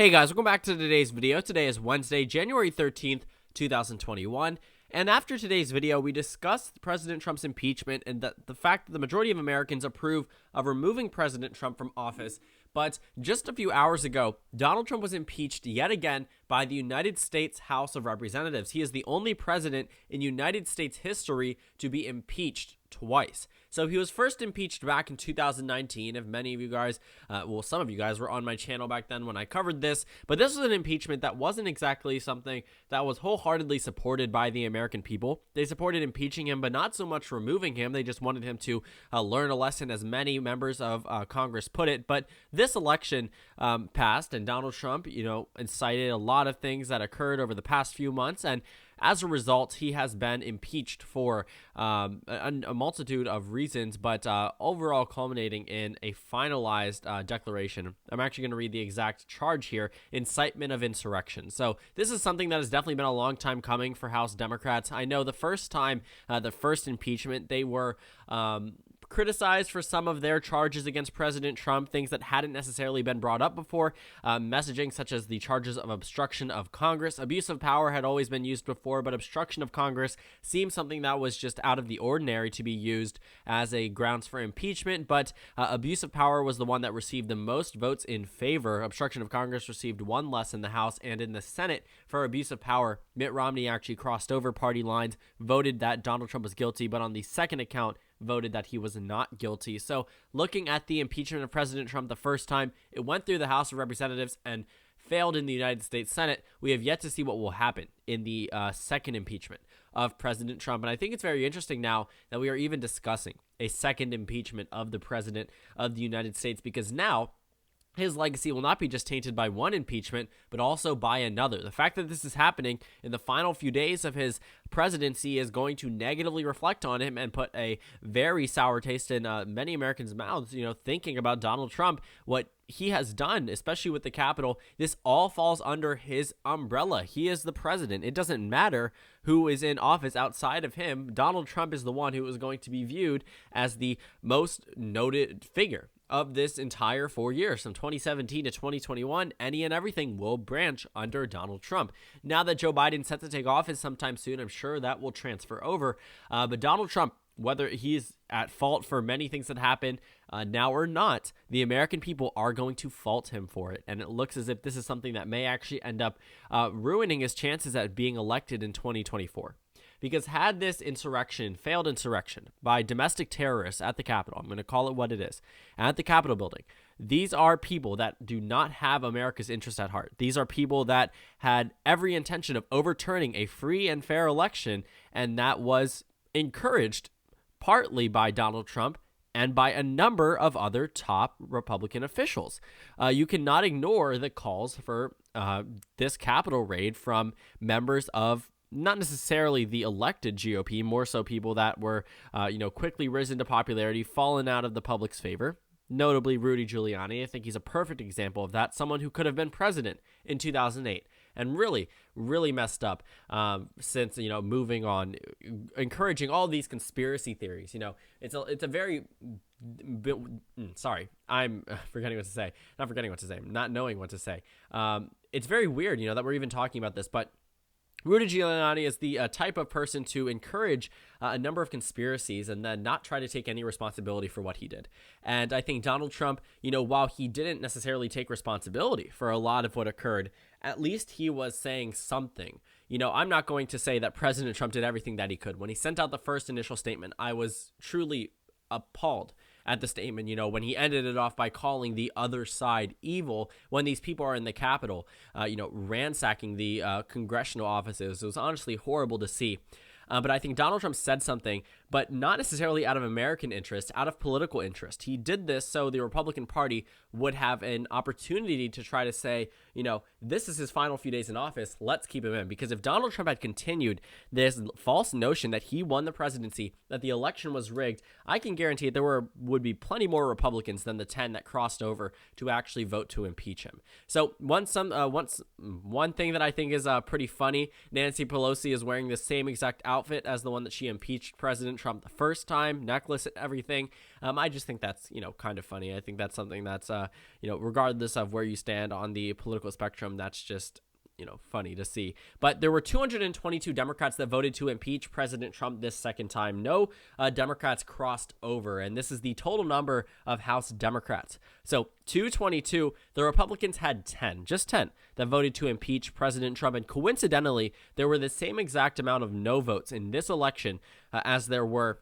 Hey guys, welcome back to today's video. Today is Wednesday, January 13th, 2021. And after today's video, we discussed President Trump's impeachment and the fact that the majority of Americans approve of removing President Trump from office. But just a few hours ago, Donald Trump was impeached yet again by the United States House of Representatives. He is the only president in United States history to be impeached twice. So he was first impeached back in 2019. If many of you guys, some of you guys were on my channel back then when I covered this, but this was an impeachment that wasn't exactly something that was wholeheartedly supported by the American people. They supported impeaching him, but not so much removing him. They just wanted him to learn a lesson, as many members of Congress put it. But this election passed, and Donald Trump, incited a lot of things that occurred over the past few months, and as a result, he has been impeached for a multitude of reasons, but overall culminating in a finalized declaration. I'm actually going to read the exact charge here: incitement of insurrection. So this is something that has definitely been a long time coming for House Democrats. I know the first time, the first impeachment, they were criticized for some of their charges against President Trump, things that hadn't necessarily been brought up before, messaging such as the charges of obstruction of Congress. Abuse of power had always been used before, but obstruction of Congress seemed something that was just out of the ordinary to be used as a grounds for impeachment, but abuse of power was the one that received the most votes in favor. Obstruction of Congress received one less in the House, and in the Senate for abuse of power, Mitt Romney actually crossed over party lines, voted that Donald Trump was guilty, but on the second account, voted that he was not guilty. So looking at the impeachment of President Trump the first time, it went through the House of Representatives and failed in the United States Senate. We have yet to see what will happen in the second impeachment of President Trump. And I think it's very interesting now that we are even discussing a second impeachment of the President of the United States, because now his legacy will not be just tainted by one impeachment, but also by another. The fact that this is happening in the final few days of his presidency is going to negatively reflect on him and put a very sour taste in many Americans' mouths, thinking about Donald Trump, what he has done, especially with the Capitol. This all falls under his umbrella. He is the president. It doesn't matter who is in office outside of him. Donald Trump is the one who is going to be viewed as the most noted figure of this entire 4 years. From 2017 to 2021, any and everything will branch under Donald Trump. Now that Joe Biden's set to take office sometime soon, I'm sure that will transfer over. But Donald Trump, whether he's at fault for many things that happen now or not, the American people are going to fault him for it. And it looks as if this is something that may actually end up ruining his chances at being elected in 2024. Because had this failed insurrection by domestic terrorists at the Capitol, I'm going to call it what it is, at the Capitol building, these are people that do not have America's interest at heart. These are people that had every intention of overturning a free and fair election, and that was encouraged partly by Donald Trump and by a number of other top Republican officials. You cannot ignore the calls for this Capitol raid from members of not necessarily the elected GOP, more so people that were, quickly risen to popularity, fallen out of the public's favor. Notably, Rudy Giuliani. I think he's a perfect example of that. Someone who could have been president in 2008 and really, really messed up since, moving on, encouraging all these conspiracy theories. It's a very, sorry, I'm forgetting what to say. Not forgetting what to say, not knowing what to say. It's very weird, that we're even talking about this, but Rudy Giuliani is the type of person to encourage a number of conspiracies and then not try to take any responsibility for what he did. And I think Donald Trump, while he didn't necessarily take responsibility for a lot of what occurred, at least he was saying something. I'm not going to say that President Trump did everything that he could. When he sent out the first initial statement, I was truly appalled at the statement, when he ended it off by calling the other side evil, when these people are in the Capitol, ransacking the congressional offices. It was honestly horrible to see. But I think Donald Trump said something, but not necessarily out of American interest, out of political interest. He did this so the Republican Party would have an opportunity to try to say, this is his final few days in office, let's keep him in. Because if Donald Trump had continued this false notion that he won the presidency, that the election was rigged, I can guarantee there would be plenty more Republicans than the 10 that crossed over to actually vote to impeach him. So one thing that I think is pretty funny, Nancy Pelosi is wearing the same exact outfit as the one that she impeached President Trump the first time, necklace and everything. I just think that's, kind of funny. I think that's something that's, regardless of where you stand on the political spectrum, that's just, funny to see. But there were 222 Democrats that voted to impeach President Trump this second time. No Democrats crossed over, and this is the total number of House Democrats. So 222, the Republicans had 10, just 10, that voted to impeach President Trump. And coincidentally, there were the same exact amount of no votes in this election as there were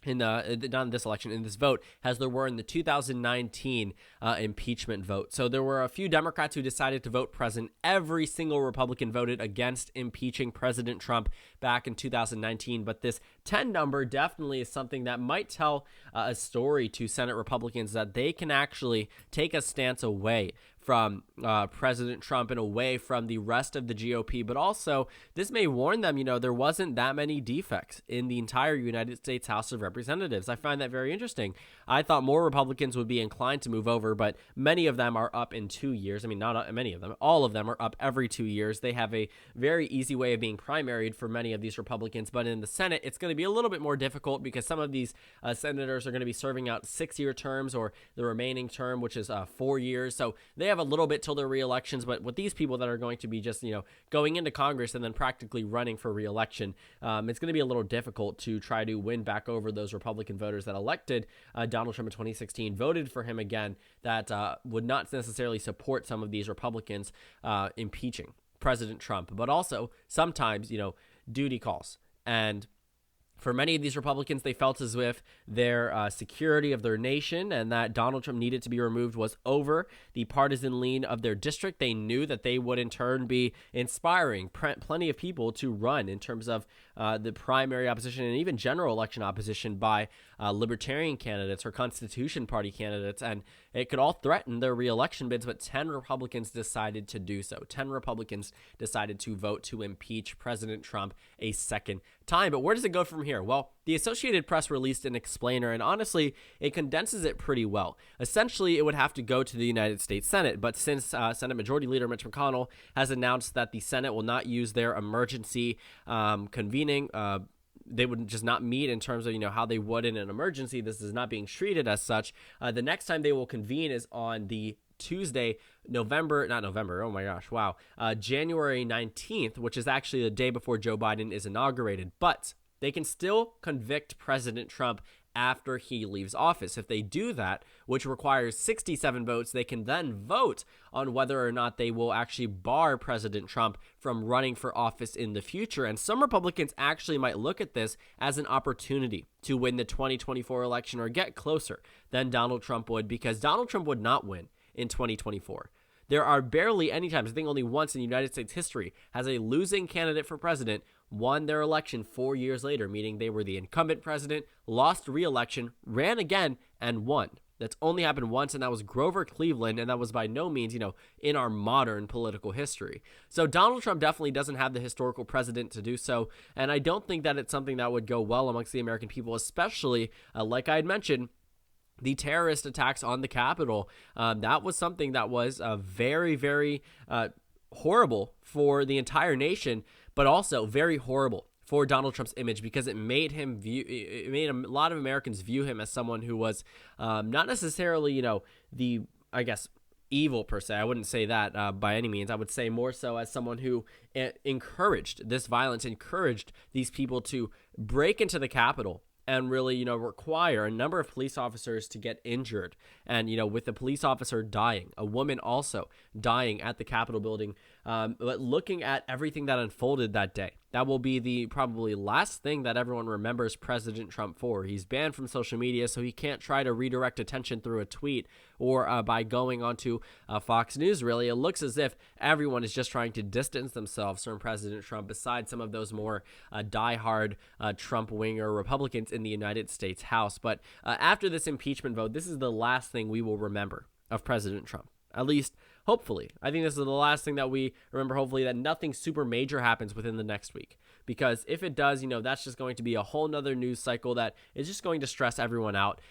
not in this election, in this vote, as there were in the 2019 impeachment vote. So there were a few Democrats who decided to vote present. Every single Republican voted against impeaching President Trump back in 2019. But this 10 number definitely is something that might tell a story to Senate Republicans that they can actually take a stance away from President Trump and away from the rest of the GOP. But also, this may warn them, there wasn't that many defects in the entire United States House of Representatives. I find that very interesting. I thought more Republicans would be inclined to move over, but many of them are up in 2 years. I mean, not many of them. All of them are up every 2 years. They have a very easy way of being primaried for many of these Republicans. But in the Senate, it's going to be a little bit more difficult because some of these senators are going to be serving out 6-year terms, or the remaining term, which is 4 years. So they have a little bit till their re-elections, but with these people that are going to be just, going into Congress and then practically running for re-election, it's going to be a little difficult to try to win back over those Republican voters that elected Donald Trump in 2016, voted for him again, that would not necessarily support some of these Republicans impeaching President Trump. But also, sometimes, duty calls. And for many of these Republicans, they felt as if their security of their nation and that Donald Trump needed to be removed was over the partisan lean of their district. They knew that they would in turn be inspiring plenty of people to run in terms of the primary opposition and even general election opposition by libertarian candidates or Constitution Party candidates. And it could all threaten their re-election bids, but 10 Republicans decided to do so. 10 Republicans decided to vote to impeach President Trump a second time. But where does it go from here? Well, the Associated Press released an explainer, and honestly, it condenses it pretty well. Essentially, it would have to go to the United States Senate, but since Senate Majority Leader Mitch McConnell has announced that the Senate will not use their emergency convening, they would just not meet in terms of, how they would in an emergency. This is not being treated as such. The next time they will convene is on the Tuesday, January 19th, which is actually the day before Joe Biden is inaugurated. But they can still convict President Trump after he leaves office. If they do that, which requires 67 votes, they can then vote on whether or not they will actually bar President Trump from running for office in the future. And some Republicans actually might look at this as an opportunity to win the 2024 election or get closer than Donald Trump would, because Donald Trump would not win in 2024. There are barely any times, I think only once in United States history, has a losing candidate for president won their election 4 years later, meaning they were the incumbent president, lost re-election, ran again, and won. That's only happened once, and that was Grover Cleveland, and that was by no means, in our modern political history. So Donald Trump definitely doesn't have the historical precedent to do so, and I don't think that it's something that would go well amongst the American people, especially, like I had mentioned, the terrorist attacks on the Capitol. That was something that was very, very horrible for the entire nation, but also very horrible for Donald Trump's image, because it made a lot of Americans view him as someone who was not necessarily, the, I guess, evil per se. I wouldn't say that by any means. I would say more so as someone who encouraged this violence, encouraged these people to break into the Capitol and really, require a number of police officers to get injured. And, with the police officer dying, a woman also dying at the Capitol building. But looking at everything that unfolded that day, that will be the probably last thing that everyone remembers President Trump for. He's banned from social media, so he can't try to redirect attention through a tweet or by going onto Fox News, really. It looks as if everyone is just trying to distance themselves from President Trump, besides some of those more diehard Trump-winger Republicans in the United States House. But after this impeachment vote, this is the last thing we will remember of President Trump, at least hopefully, I think this is the last thing that we remember, hopefully, that nothing super major happens within the next week. Because if it does, that's just going to be a whole nother news cycle that is just going to stress everyone out.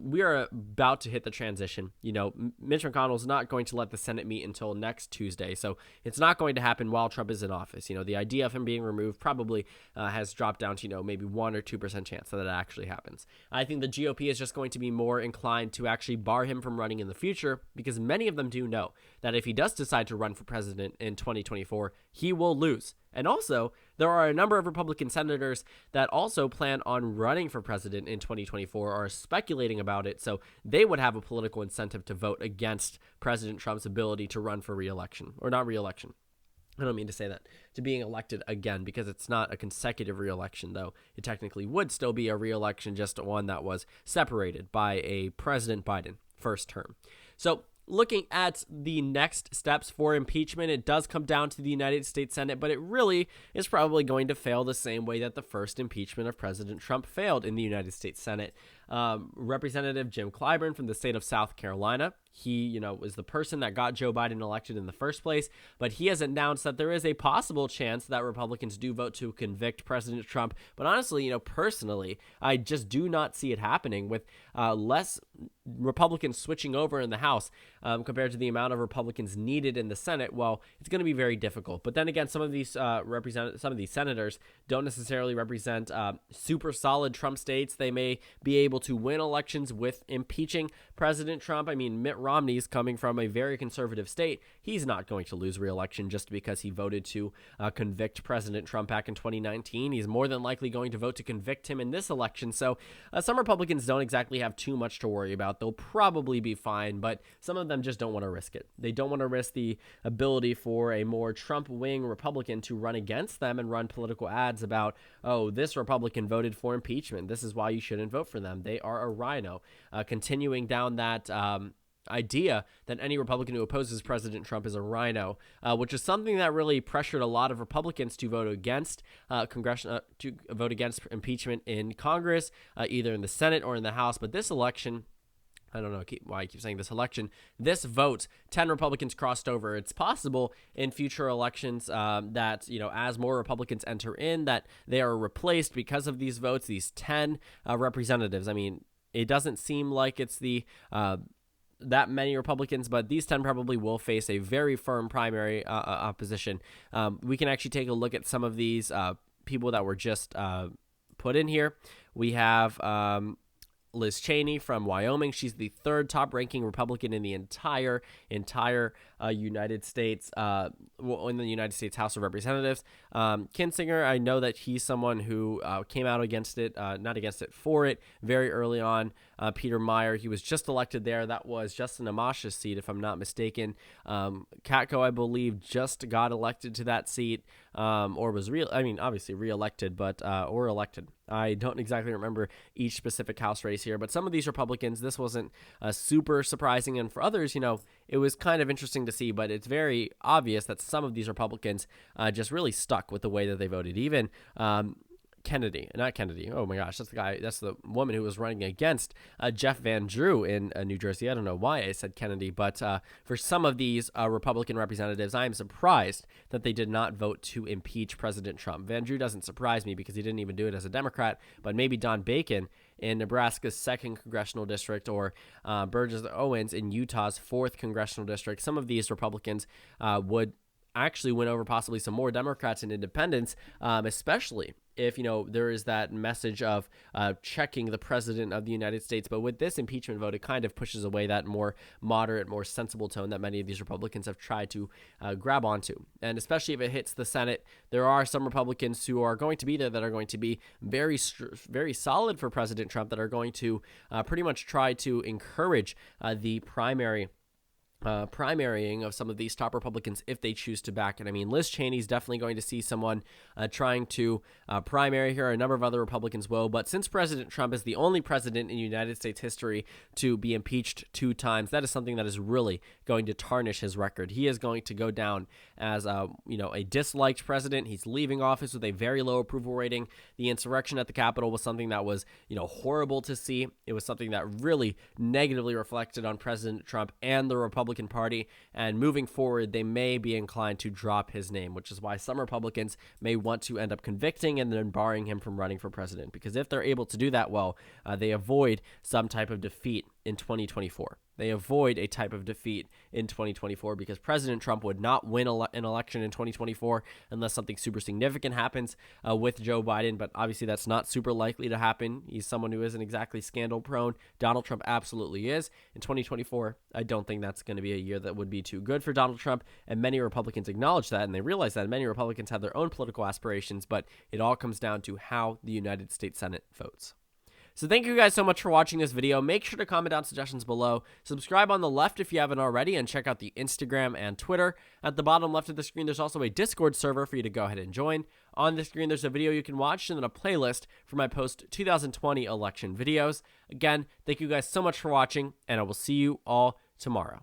We are about to hit the transition. Mitch McConnell's not going to let the Senate meet until next Tuesday. So it's not going to happen while Trump is in office. The idea of him being removed probably has dropped down to, maybe 1 or 2% chance that it actually happens. I think the GOP is just going to be more inclined to actually bar him from running in the future, because many of them do know that if he does decide to run for president in 2024, he will lose. And also, there are a number of Republican senators that also plan on running for president in 2024 or are speculating about it, so they would have a political incentive to vote against President Trump's ability to run for re-election, or not re-election. I don't mean to say that, to being elected again, because it's not a consecutive re-election, though it technically would still be a re-election, just one that was separated by a President Biden first term. So, looking at the next steps for impeachment, it does come down to the United States Senate, but it really is probably going to fail the same way that the first impeachment of President Trump failed in the United States Senate. Representative Jim Clyburn from the state of South Carolina, he, was the person that got Joe Biden elected in the first place, but he has announced that there is a possible chance that Republicans do vote to convict President Trump. But honestly, personally, I just do not see it happening with less Republicans switching over in the House compared to the amount of Republicans needed in the Senate. Well, it's going to be very difficult. But then again, some of these senators don't necessarily represent super solid Trump states. They may be able to win elections with impeaching President Trump. I mean, Mitt Romney's coming from a very conservative state. He's not going to lose re-election just because he voted to convict President Trump back in 2019. He's more than likely going to vote to convict him in this election. So some Republicans don't exactly have too much to worry about. They'll probably be fine, but some of them just don't want to risk it. They don't want to risk the ability for a more Trump wing Republican to run against them and run political ads about, oh, this Republican voted for impeachment. This is why you shouldn't vote for them. They are a rhino. Continuing down that idea that any Republican who opposes President Trump is a rhino, which is something that really pressured a lot of Republicans to vote against impeachment in Congress, either in the Senate or in the House. But this election, I don't know why I keep saying this election, this vote, 10 Republicans crossed over. It's possible in future elections that, as more Republicans enter in, that they are replaced because of these votes, these 10 representatives. I mean, it doesn't seem like it's that many Republicans, but these 10 probably will face a very firm primary opposition. We can actually take a look at some of these people that were just put in here. We have Liz Cheney from Wyoming. She's the third top-ranking Republican in the entire United States, in the United States House of Representatives. Kinzinger, I know that he's someone who came out against it, not against it, for it, very early on. Peter Meyer, he was just elected there. That was Justin Amash's seat, if I'm not mistaken. Katko, I believe, just got elected to that seat, or was obviously re-elected, but or elected. I don't exactly remember each specific House race here, but some of these Republicans, this wasn't super surprising, and for others, it was kind of interesting to see, but it's very obvious that some of these Republicans just really stuck with the way that they voted. Even not Kennedy. Oh my gosh, that's the woman who was running against Jeff Van Drew in New Jersey. I don't know why I said Kennedy, but for some of these Republican representatives, I am surprised that they did not vote to impeach President Trump. Van Drew doesn't surprise me because he didn't even do it as a Democrat, but maybe Don Bacon in Nebraska's 2nd congressional district, or Burgess Owens in Utah's 4th congressional district. Some of these Republicans would actually win over possibly some more Democrats and independents, especially if, there is that message of checking the president of the United States. But with this impeachment vote, it kind of pushes away that more moderate, more sensible tone that many of these Republicans have tried to grab onto. And especially if it hits the Senate, there are some Republicans who are going to be there that are going to be very, very solid for President Trump, that are going to pretty much try to encourage the primarying of some of these top Republicans if they choose to back it. I mean, Liz Cheney's definitely going to see someone trying to primary here. A number of other Republicans will, but since President Trump is the only president in United States history to be impeached 2 times, that is something that is really going to tarnish his record. He is going to go down as a disliked president. He's leaving office with a very low approval rating. The insurrection at the Capitol was something that was horrible to see. It was something that really negatively reflected on President Trump and the Republican Republican Party, and moving forward, they may be inclined to drop his name, which is why some Republicans may want to end up convicting and then barring him from running for president, because if they're able to do that well, they avoid some type of defeat in 2024. They avoid a type of defeat in 2024 because President Trump would not win an election in 2024 unless something super significant happens with Joe Biden, but obviously that's not super likely to happen. He's someone who isn't exactly scandal prone. Donald Trump absolutely is. In 2024, I don't think that's going to be a year that would be too good for Donald Trump, and many Republicans acknowledge that, and they realize that many Republicans have their own political aspirations, but it all comes down to how the United States Senate votes. So thank you guys so much for watching this video. Make sure to comment down suggestions below. Subscribe on the left if you haven't already, and check out the Instagram and Twitter. At the bottom left of the screen, there's also a Discord server for you to go ahead and join. On the screen, there's a video you can watch and then a playlist for my post-2020 election videos. Again, thank you guys so much for watching, and I will see you all tomorrow.